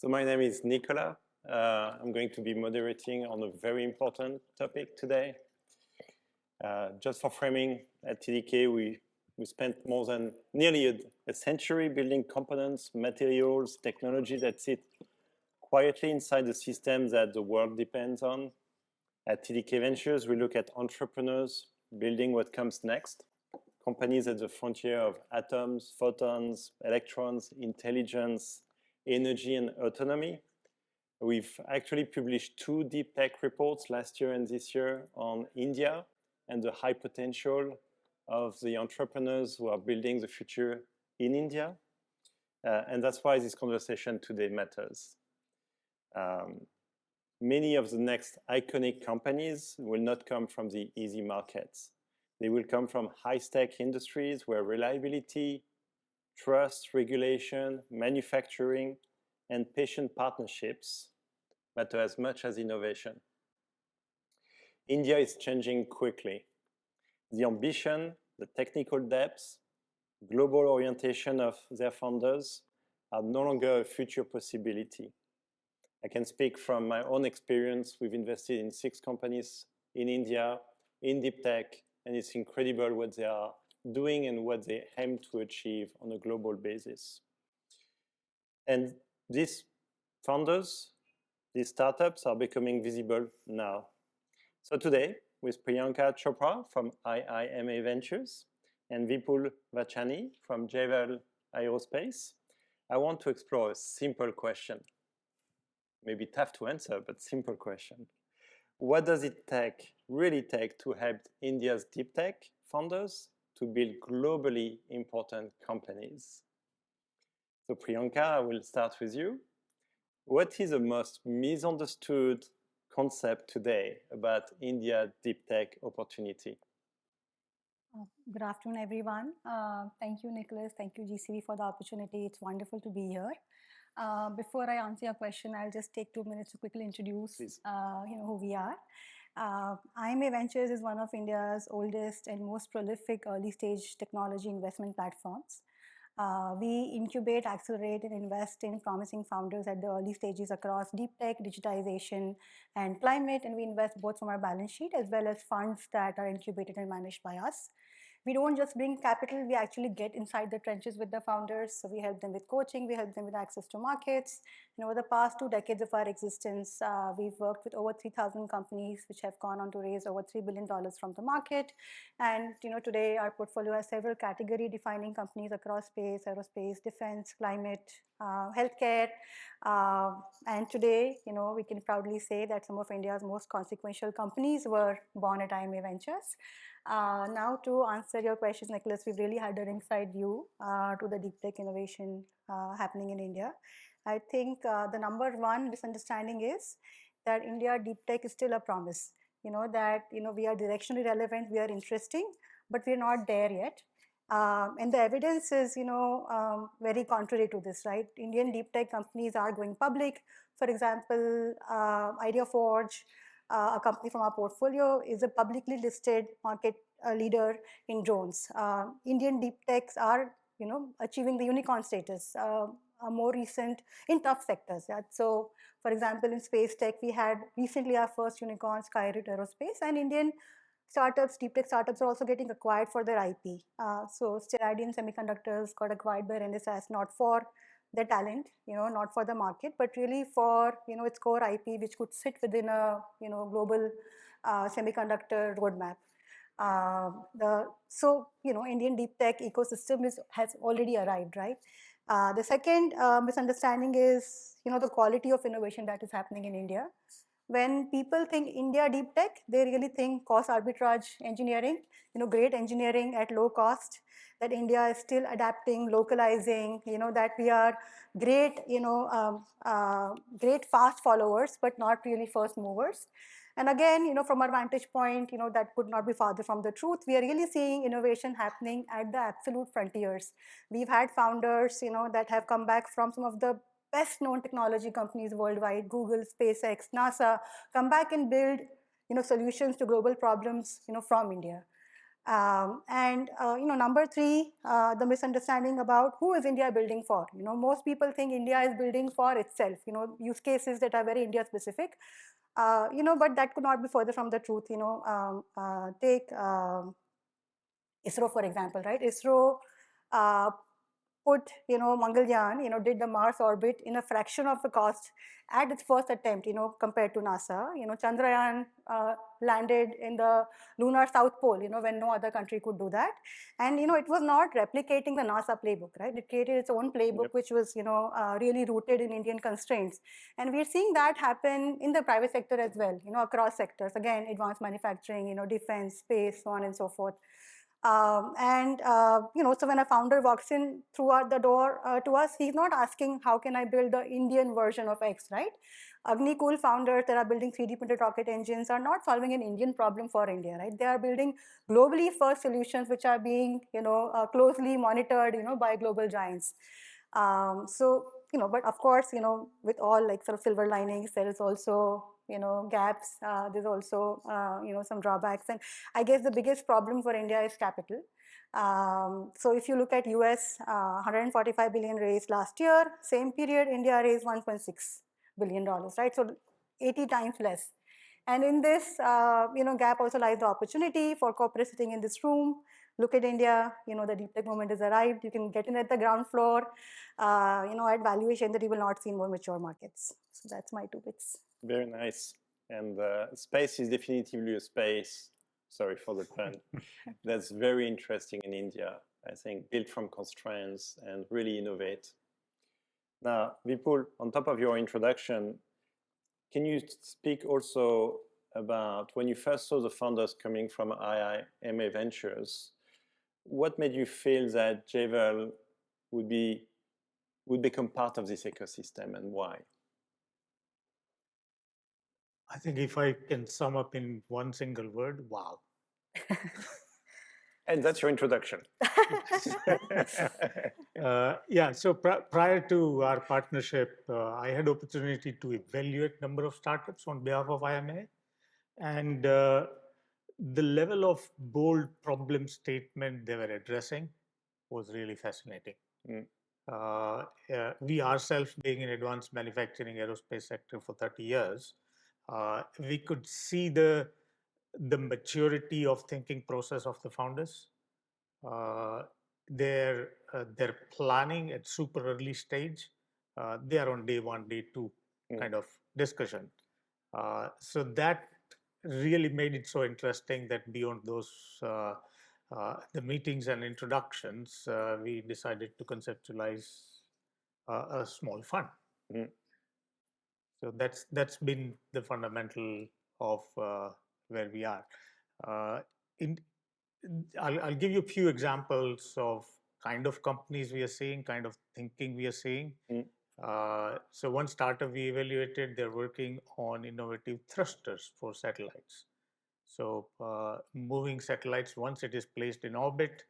So my name is Nicolas. I'm going to be moderating on a very important topic today. Just for framing, at TDK, we spent more than nearly a century building components, materials, technology that sit quietly inside the systems that the world depends on. At TDK Ventures, we look at entrepreneurs building what comes next, companies at the frontier of atoms, photons, electrons, intelligence, energy, and autonomy. We've actually published 2 deep tech reports last year and this year on India and the high potential of the entrepreneurs who are building the future in India. And that's why this conversation today matters. Many of the next iconic companies will not come from the easy markets. They will come from high-stake industries where reliability, trust, regulation, manufacturing, and patient partnerships matter as much as innovation. India is changing quickly. The ambition, the technical depth, global orientation of their founders are no longer a future possibility. I can speak from my own experience. We've invested in 6 companies in India, in deep tech, and it's incredible what they are doing and what they aim to achieve on a global basis. And these founders, these startups are becoming visible now. So today, with Priyanka Chopra from IIMA Ventures and Vipul Vachhani from Jaivel Aerospace, I want to explore a simple question. Maybe tough to answer, but simple question. What does it really take to help India's deep tech founders to build globally important companies? So Priyanka, I will start with you. What is the most misunderstood concept today about India deep tech opportunity? Good afternoon, everyone. Thank you, Nicholas. Thank you, GCV, for the opportunity. It's wonderful to be here. Before I answer your question, I'll just take 2 minutes to quickly introduce who we are. IIMA Ventures is one of India's oldest and most prolific early-stage technology investment platforms. We incubate, accelerate, and invest in promising founders at the early stages across deep tech, digitization, and climate, and we invest both from our balance sheet as well as funds that are incubated and managed by us. We don't just bring capital, we actually get inside the trenches with the founders. So we help them with coaching, we help them with access to markets. And over the past 2 decades of our existence, we've worked with over 3,000 companies which have gone on to raise over $3 billion from the market. And today our portfolio has several category defining companies across space, aerospace, defense, climate, healthcare. And today, we can proudly say that some of India's most consequential companies were born at IIMA Ventures. Now to answer your questions, Nicholas, we've really had an inside view to the deep tech innovation happening in India. I think the number one misunderstanding is that India deep tech is still a promise. That we are directionally relevant, we are interesting, but we're not there yet. And the evidence is very contrary to this, right? Indian deep tech companies are going public. For example, IdeaForge, a company from our portfolio, is a publicly listed market leader in drones. Indian deep techs are, achieving the unicorn status, more recent in tough sectors. Yeah? So, for example, in space tech, we had recently our first unicorn, Skyroot Aerospace, and Indian startups, deep tech startups, are also getting acquired for their IP. So, Steradian Semiconductors got acquired by NSS, not for the talent, not for the market, but really for, its core IP, which could sit within a, global semiconductor roadmap. Indian deep tech ecosystem has already arrived, right? The second misunderstanding is, the quality of innovation that is happening in India. When people think India deep tech, they really think cost arbitrage engineering, great engineering at low cost, that India is still adapting, localizing, that we are great, great fast followers, but not really first movers. And again, from our vantage point, that could not be farther from the truth. We are really seeing innovation happening at the absolute frontiers. We've had founders, that have come back from some of the best known technology companies worldwide, Google, SpaceX, NASA, come back and build, solutions to global problems, from India. Number three, the misunderstanding about who is India building for. Most people think India is building for itself. Use cases that are very India specific. But that could not be further from the truth. Take ISRO, for example, right? ISRO put, Mangalyaan, did the Mars orbit in a fraction of the cost at its first attempt, compared to NASA. Chandrayaan landed in the lunar South Pole, when no other country could do that. And, it was not replicating the NASA playbook, right? It created its own playbook, yep, which was, really rooted in Indian constraints. And we're seeing that happen in the private sector as well, across sectors. Again, advanced manufacturing, defense, space, so on and so forth. So when a founder walks in throughout the door to us, he's not asking, how can I build the Indian version of X, right? Agni-Cool founders that are building 3D printed rocket engines are not solving an Indian problem for India, right? They are building globally first solutions which are being, closely monitored, by global giants. But of course, with all like sort of silver linings, there is also, gaps. There's also, some drawbacks. And I guess the biggest problem for India is capital. So if you look at US, 145 billion raised last year, same period, India raised $1.6 billion, right? So 80 times less. And in this, gap also lies the opportunity for corporates sitting in this room. Look at India, the deep tech moment has arrived. You can get in at the ground floor, at valuation that you will not see in more mature markets. So that's my 2 bits. Very nice. And space is definitively a space, sorry for the pun, that's very interesting in India. I think built from constraints and really innovate. Now, Vipul, on top of your introduction, can you speak also about when you first saw the founders coming from IIMA Ventures, what made you feel that Jaivel would become part of this ecosystem and why? I think if I can sum up in one single word, wow. And that's your introduction. Yeah, so prior to our partnership, I had opportunity to evaluate number of startups on behalf of IIMA. And the level of bold problem statement they were addressing was really fascinating. We ourselves, being in advanced manufacturing aerospace sector for 30 years, we could see the maturity of thinking process of the founders. Their planning at super early stage, they are on day 1, day 2 kind of discussion. So that really made it so interesting that beyond those the meetings and introductions, we decided to conceptualize a small fund. So that's been the fundamental of where we are. I'll give you a few examples of kind of companies we are seeing, kind of thinking we are seeing. So one startup we evaluated, they're working on innovative thrusters for satellites. So moving satellites once it is placed in orbit,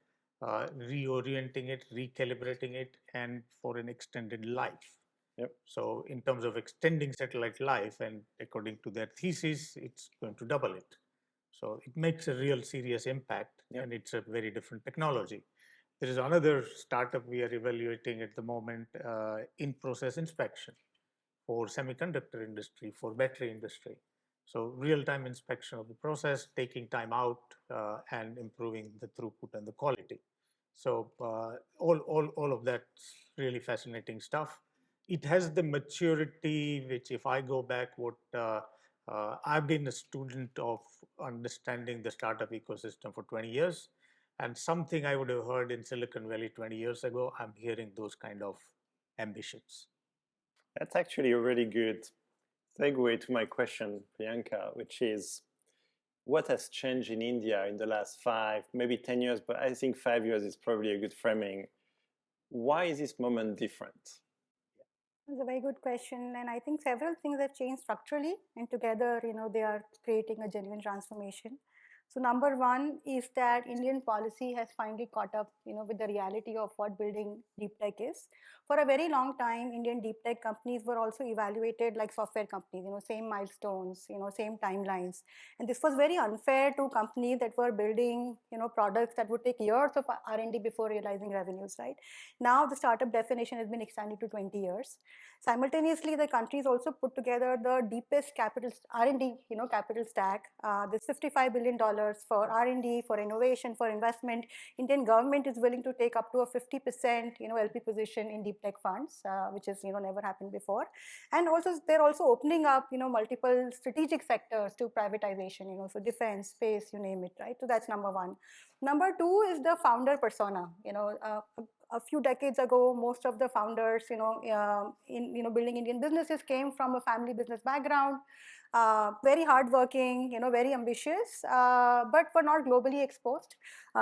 reorienting it, recalibrating it, and for an extended life. Yep. So in terms of extending satellite life, and according to their thesis, it's going to double it. So it makes a real serious impact, and it's a very different technology. There is another startup we are evaluating at the moment in process inspection for semiconductor industry, for battery industry. So real-time inspection of the process, taking time out and improving the throughput and the quality. So all of that's really fascinating stuff. It has the maturity, which if I go back, I've been a student of understanding the startup ecosystem for 20 years. And something I would have heard in Silicon Valley 20 years ago, I'm hearing those kind of ambitions. That's actually a really good segue to my question, Priyanka, which is what has changed in India in the last 5, maybe 10 years, but I think 5 years is probably a good framing. Why is this moment different? That's a very good question. And I think several things have changed structurally, and together, they are creating a genuine transformation. So number one is that Indian policy has finally caught up, with the reality of what building deep tech is. For a very long time, Indian deep tech companies were also evaluated like software companies, same milestones, same timelines. And this was very unfair to companies that were building, products that would take years of R&D before realizing revenues, right? Now the startup definition has been extended to 20 years. Simultaneously, the countries also put together the deepest capital R&D, capital stack. This $55 billion for R&D, for innovation, for investment. Indian government is willing to take up to a 50%, LP position in deep tech funds, which has, never happened before. And also, they're also opening up, multiple strategic sectors to privatization, so defense, space, you name it, right? So that's number one. Number two is the founder persona. A few decades ago, most of the founders, in building Indian businesses came from a family business background, very hardworking, very ambitious, but were not globally exposed,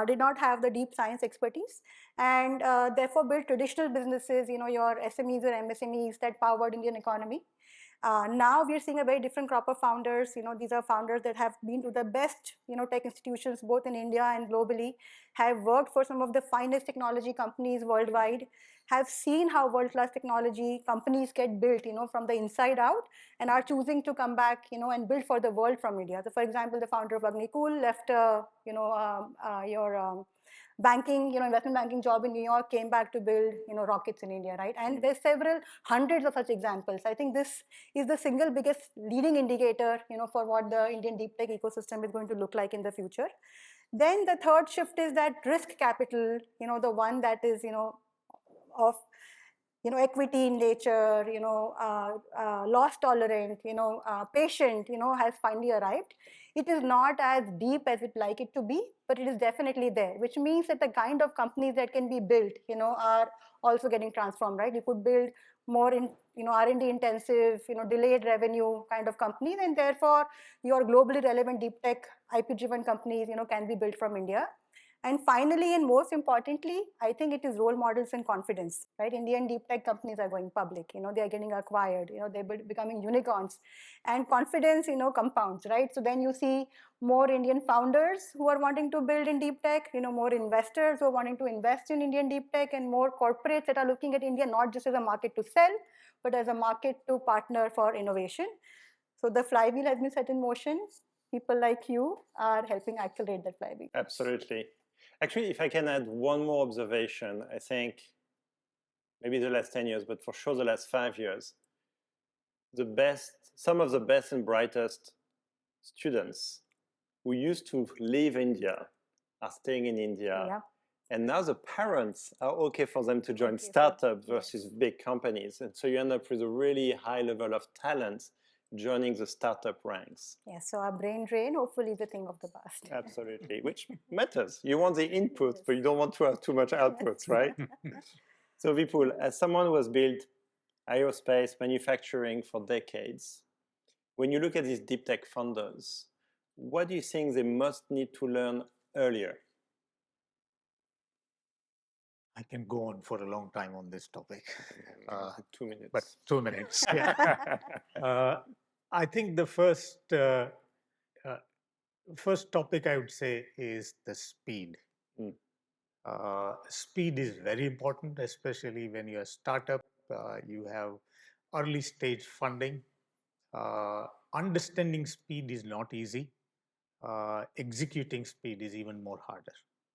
did not have the deep science expertise, and therefore built traditional businesses, your SMEs or MSMEs that powered Indian economy. Now we're seeing a very different crop of founders. These are founders that have been to the best, tech institutions, both in India and globally, have worked for some of the finest technology companies worldwide, have seen how world-class technology companies get built, from the inside out, and are choosing to come back, and build for the world from India. So, for example, the founder of Agnikul left, your banking, investment banking job in New York, came back to build, rockets in India, right? And there's several hundreds of such examples. I think this is the single biggest leading indicator, for what the Indian deep tech ecosystem is going to look like in the future. Then the third shift is that risk capital, the one that is, of equity in nature, loss tolerant, patient, has finally arrived. It is not as deep as we'd like it to be, but it is definitely there, which means that the kind of companies that can be built, are also getting transformed, right? You could build more in, R&D intensive, delayed revenue kind of companies, and therefore your globally relevant deep tech IP-driven companies, can be built from India. And finally, and most importantly, I think it is role models and confidence, right? Indian deep tech companies are going public, they are getting acquired, they're becoming unicorns, and confidence, compounds, right? So then you see more Indian founders who are wanting to build in deep tech, more investors who are wanting to invest in Indian deep tech, and more corporates that are looking at India not just as a market to sell, but as a market to partner for innovation. So the flywheel has been set in motion. People like you are helping accelerate that flywheel. Absolutely. Actually, if I can add one more observation, I think maybe the last 10 years, but for sure the last 5 years, some of the best and brightest students who used to leave India are staying in India. Yeah. And now the parents are okay for them to join startups versus big companies. And so you end up with a really high level of talent joining the startup ranks. Yeah, so our brain drain hopefully is a thing of the past. Absolutely, which matters. You want the input, but you don't want to have too much outputs, right? So Vipul, as someone who has built aerospace manufacturing for decades, when you look at these deep tech funders, what do you think they must need to learn earlier? I can go on for a long time on this topic. 2 minutes. But 2 minutes. Yeah. I think the first topic I would say is the speed. Speed is very important, especially when you're a startup, you have early stage funding. Understanding speed is not easy. Executing speed is even more harder.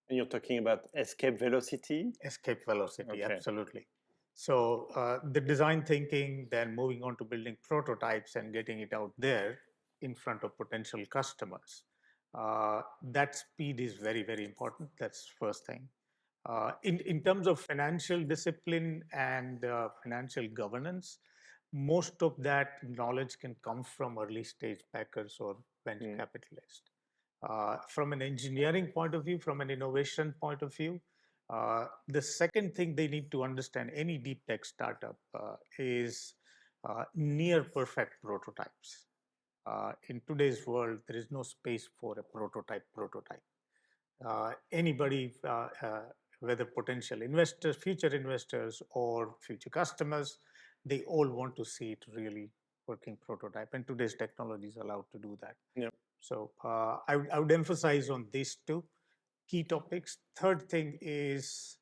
And you're talking about escape velocity? Escape velocity, Okay. Absolutely. So the design thinking, then moving on to building prototypes and getting it out there in front of potential customers. That speed is very, very important. That's first thing. In terms of financial discipline and financial governance, most of that knowledge can come from early stage backers or venture capitalists. From an engineering point of view, from an innovation point of view, the second thing they need to understand, any deep tech startup, is near perfect prototypes. In today's world, there is no space for a prototype. Anybody, whether potential investors, future investors, or future customers, they all want to see it really working prototype. And today's technology is allowed to do that. Yeah. So I would emphasize on these two key topics. Third thing is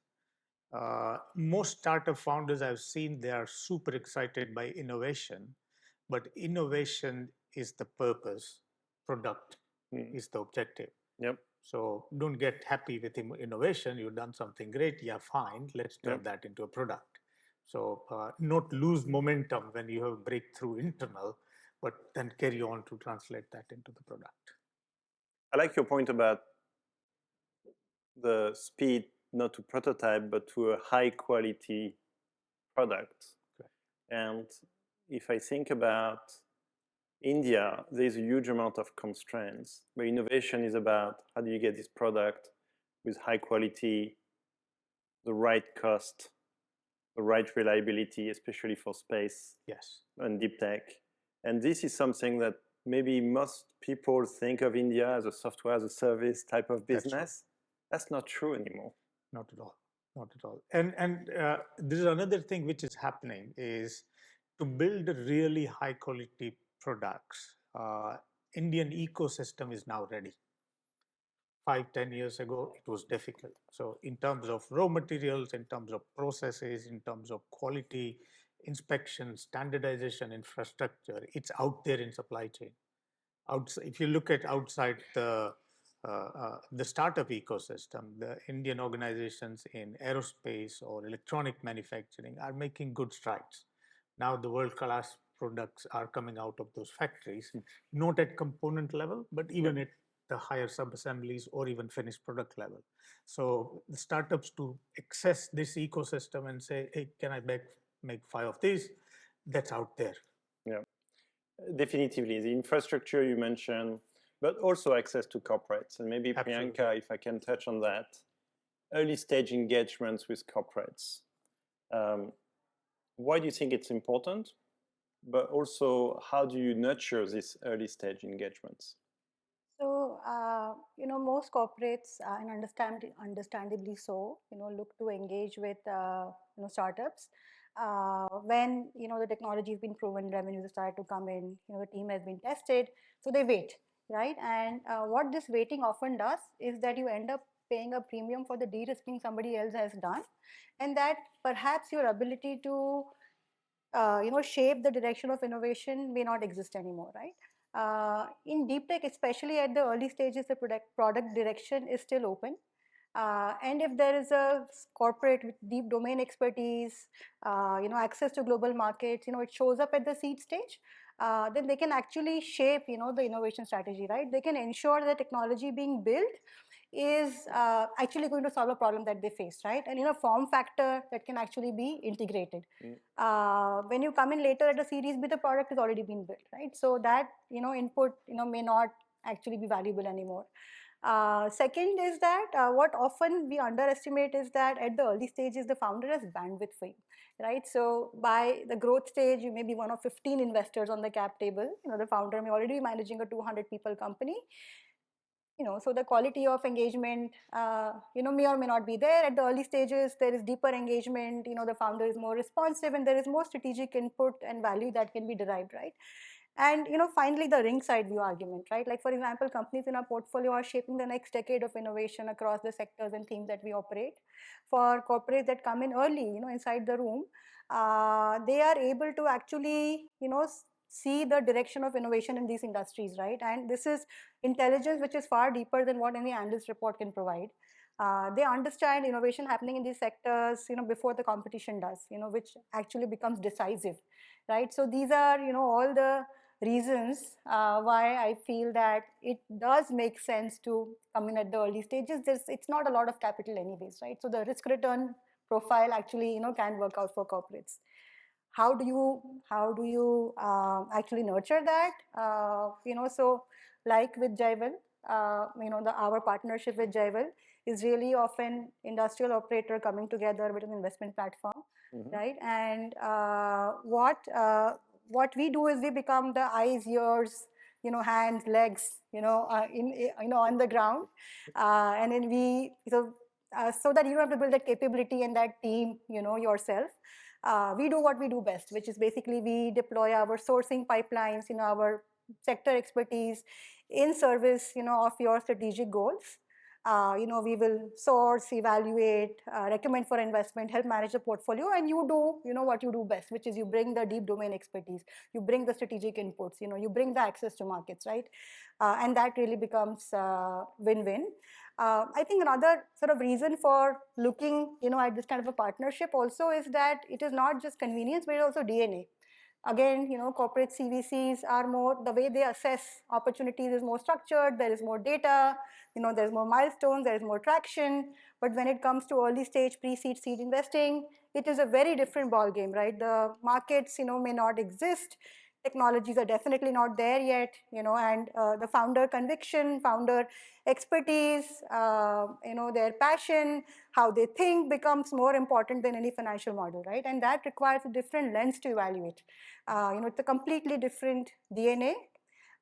most startup founders I've seen, they are super excited by innovation, but innovation is the purpose, product is the objective. Yep. So don't get happy with innovation. You've done something great. Yeah, fine. Let's turn that into a product. So not lose momentum when you have breakthrough internal, but then carry on to translate that into the product. I like your point about the speed, not to prototype, but to a high quality product. Okay. And if I think about India, there's a huge amount of constraints, but innovation is about how do you get this product with high quality, the right cost, the right reliability, especially for space and deep tech. And this is something that maybe most people think of India as a software as a service type of business. That's not true anymore. Not at all. Not at all. And this is another thing which is happening is to build really high quality products. Indian ecosystem is now ready. 5-10 years ago, it was difficult. So in terms of raw materials, in terms of processes, in terms of quality, inspection, standardization, infrastructure, it's out there in supply chain. If you look at outside the startup ecosystem, the Indian organizations in aerospace or electronic manufacturing are making good strides. Now the world-class products are coming out of those factories, not at component level, but even at the higher sub-assemblies or even finished product level. So the startups to access this ecosystem and say, hey, can I make 5 of these? That's out there. Yeah, definitively. The infrastructure you mentioned, but also access to corporates. And maybe Priyanka, if I can touch on that, early stage engagements with corporates. Why do you think it's important? But also, how do you nurture these early stage engagements? So, most corporates, and understandably so, look to engage with, startups when, the technology has been proven, revenues have started to come in, the team has been tested, so they wait, right? And what this waiting often does is that you end up paying a premium for the de-risking somebody else has done, and that perhaps your ability to shape the direction of innovation may not exist anymore, right? In deep tech, especially at the early stages, the product direction is still open. And if there is a corporate with deep domain expertise, access to global markets, it shows up at the seed stage, then they can actually shape, the innovation strategy, right? They can ensure the technology being built is actually going to solve a problem that they face, right? And form factor that can actually be integrated. When you come in later at a Series B, the product has already been built, right? So that input may not actually be valuable anymore. Second is that what often we underestimate is that at the early stages the founder has bandwidth for you, right? So by the growth stage, you may be one of 15 investors on the cap table. The founder may already be managing a 200 people company. So the quality of engagement, may or may not be there. At the early stages, there is deeper engagement, the founder is more responsive and there is more strategic input and value that can be derived, right? And, finally, the ring side view argument, right? Like, for example, companies in our portfolio are shaping the next decade of innovation across the sectors and themes that we operate. For corporates that come in early, inside the room, they are able to actually, see the direction of innovation in these industries, right? And this is intelligence which is far deeper than what any analyst report can provide. They understand innovation happening in these sectors, before the competition does, which actually becomes decisive, right? So these are, all the reasons why I feel that it does make sense to come in at the early stages. It's not a lot of capital anyways, right? So the risk return profile actually, can work out for corporates. How do you actually nurture that? So like with Jaivel, our partnership with Jaivel is really often industrial operator coming together with an investment platform, right? And what we do is we become the eyes, ears, hands, legs, on the ground, and then so that you don't have to build that capability and that team, yourself. We do what we do best, which is basically we deploy our sourcing pipelines, our sector expertise in service, of your strategic goals. We will source, evaluate, recommend for investment, help manage the portfolio, and you do, what you do best, which is you bring the deep domain expertise, you bring the strategic inputs, you bring the access to markets, right? And that really becomes win-win. I think another sort of reason for looking, at this kind of a partnership also is that it is not just convenience, but also DNA. Again, corporate CVCs are more, the way they assess opportunities is more structured, there is more data, there's more milestones, there is more traction. But when it comes to early stage pre-seed, seed investing, it is a very different ballgame, right? The markets, may not exist. Technologies are definitely not there yet, and the founder conviction, founder expertise, their passion, how they think becomes more important than any financial model, right? And that requires a different lens to evaluate. It's a completely different DNA.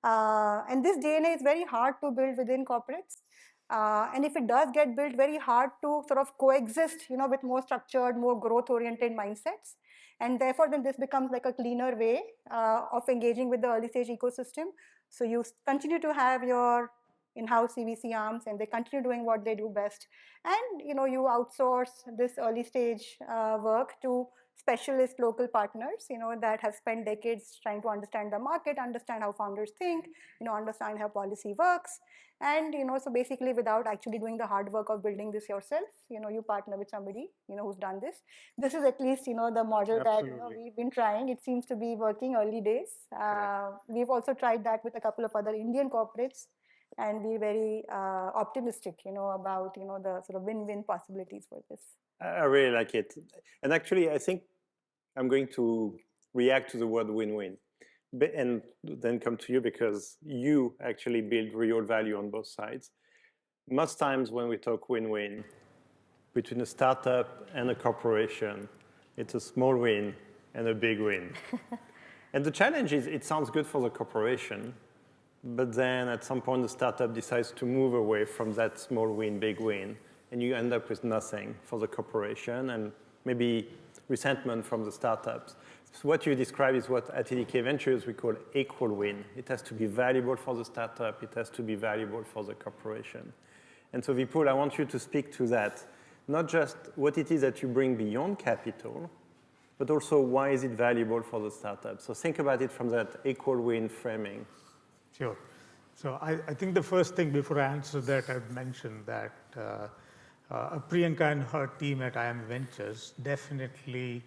And this DNA is very hard to build within corporates. And if it does get built, very hard to sort of coexist, with more structured, more growth-oriented mindsets. And therefore, then this becomes like a cleaner way of engaging with the early stage ecosystem. So you continue to have your in-house CVC arms, and they continue doing what they do best. And you outsource this early stage work to specialist local partners, that have spent decades trying to understand the market, understand how founders think, understand how policy works. And so basically, without actually doing the hard work of building this yourself, you partner with somebody who's done this. This is at least the model Absolutely. that we've been trying. It seems to be working early days. We've also tried that with a couple of other Indian corporates, and we're very optimistic, about the sort of win-win possibilities for this. I really like it, and actually, I think I'm going to react to the word win-win, and then come to you, because you actually build real value on both sides. Most times when we talk win-win between a startup and a corporation, it's a small win and a big win. And the challenge is, it sounds good for the corporation, but then at some point the startup decides to move away from that small win, big win, and you end up with nothing for the corporation, and maybe resentment from the startups. So what you describe is what at TDK Ventures we call equal win. It has to be valuable for the startup, it has to be valuable for the corporation. And so Vipul, I want you to speak to that, not just what it is that you bring beyond capital, but also why is it valuable for the startup. So think about it from that equal win framing. Sure. So I think the first thing before I answer that, I've mentioned that Priyanka and her team at IIMA Ventures definitely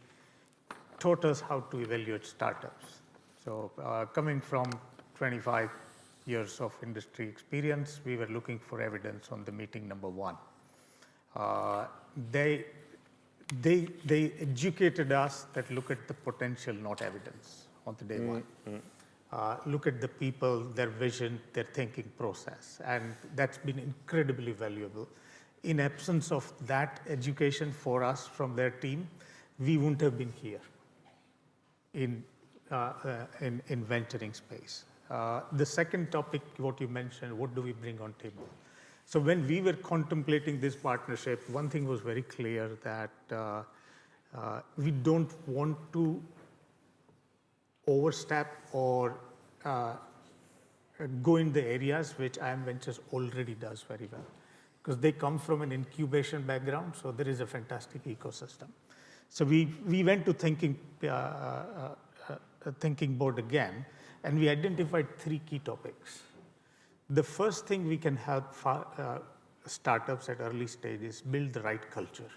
taught us how to evaluate startups. So coming from 25 years of industry experience, we were looking for evidence on the meeting number one. They educated us that look at the potential, not evidence, on the day one. Look at the people, their vision, their thinking process, and that's been incredibly valuable. In absence of that education for us from their team, we wouldn't have been here in venturing space. The second topic, what you mentioned, what do we bring on table? So when we were contemplating this partnership, one thing was very clear, that we don't want to overstep or go in the areas which IIMA Ventures already does very well, because they come from an incubation background, so there is a fantastic ecosystem. So we went to thinking board again, and we identified 3 key topics. The first thing we can help startups at early stages build the right culture.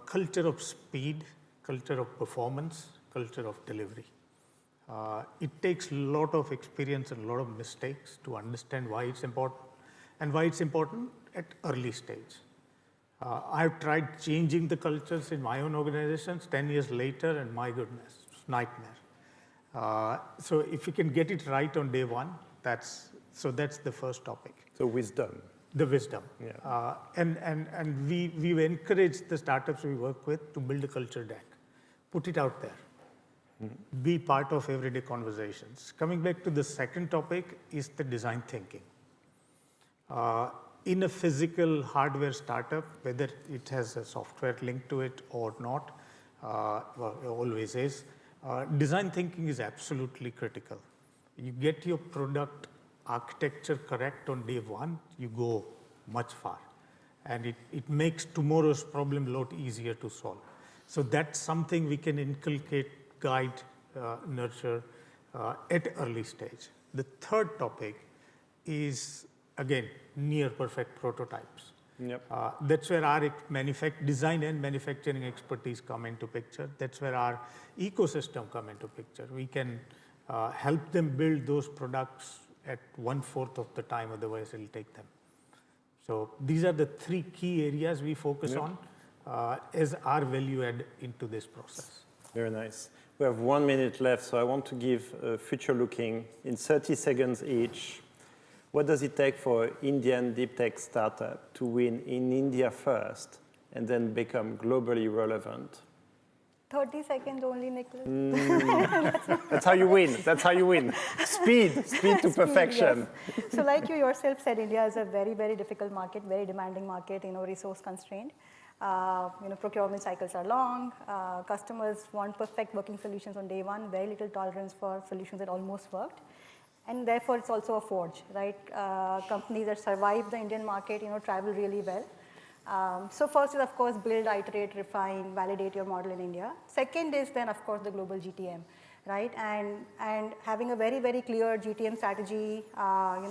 Culture of speed, culture of performance, culture of delivery. It takes a lot of experience and a lot of mistakes to understand why it's important, and why it's important at early stage. I've tried changing the cultures in my own organizations 10 years later, and my goodness, it's a nightmare. So if you can get it right on day one, that's the first topic. So wisdom. The wisdom. Yeah. And we encourage the startups we work with to build a culture deck, put it out there. Be part of everyday conversations. Coming back to the second topic is the design thinking. In a physical hardware startup, whether it has a software link to it or not, always is, design thinking is absolutely critical. you get your product architecture correct on day one, you go much far. And it makes tomorrow's problem a lot easier to solve. So that's something we can inculcate, guide, nurture at early stage. The third topic is, again, near perfect prototypes. Yep. That's where our design and manufacturing expertise come into picture. That's where our ecosystem come into picture. We can help them build those products at 1/4 of the time, otherwise it'll take them. So these are the three key areas we focus on as our value add into this process. Very nice. We have 1 minute left, so I want to give future looking in 30 seconds each. What does it take for Indian deep tech startup to win in India first and then become globally relevant? 30 seconds only, Nicolas. That's how you win. That's how you win. Speed to perfection. Yes. So like you yourself said, India is a very, very difficult market, very demanding market, resource constrained. Procurement cycles are long. Customers want perfect working solutions on day one, very little tolerance for solutions that almost worked. And therefore, it's also a forge, right? Companies that survive the Indian market, travel really well. So first is, of course, build, iterate, refine, validate your model in India. Second is then, of course, the global GTM, right? And having a very, very clear GTM strategy,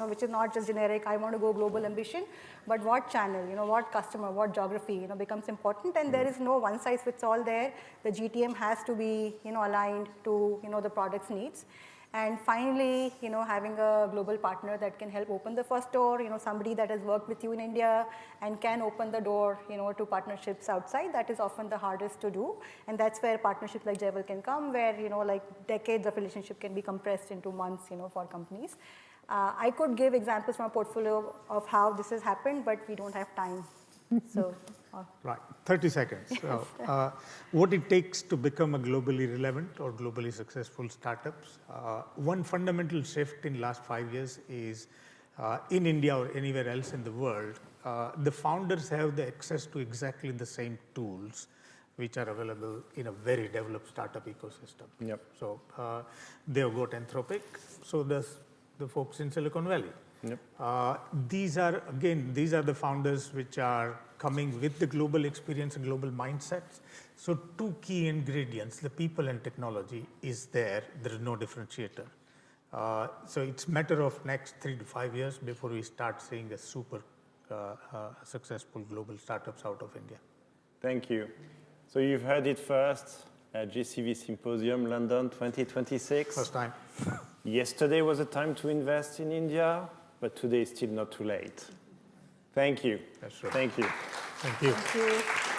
which is not just generic, I want to go global ambition, but what channel, what customer, what geography, becomes important. And there is no one size fits all there. The GTM has to be, aligned to, the product's needs. And finally, having a global partner that can help open the first door, somebody that has worked with you in India and can open the door, to partnerships outside. That is often the hardest to do. And that's where partnerships like Jaivel can come, where, like decades of relationship can be compressed into months, for companies. I could give examples from a portfolio of how this has happened, but we don't have time. So. Right, 30 seconds. So, what it takes to become a globally relevant or globally successful startups. One fundamental shift in last 5 years is in India or anywhere else in the world, the founders have the access to exactly the same tools which are available in a very developed startup ecosystem. Yep. So they've got Anthropic, so does the folks in Silicon Valley. Yep. These are the founders which are coming with the global experience and global mindsets. So two key ingredients, the people and technology is there. There is no differentiator. So it's a matter of next 3 to 5 years before we start seeing a super successful global startups out of India. Thank you. So you've heard it first at GCV Symposium London 2026. First time. Yesterday was a time to invest in India, but today is still not too late. Thank you. That's right. Thank you. Thank you. Thank you.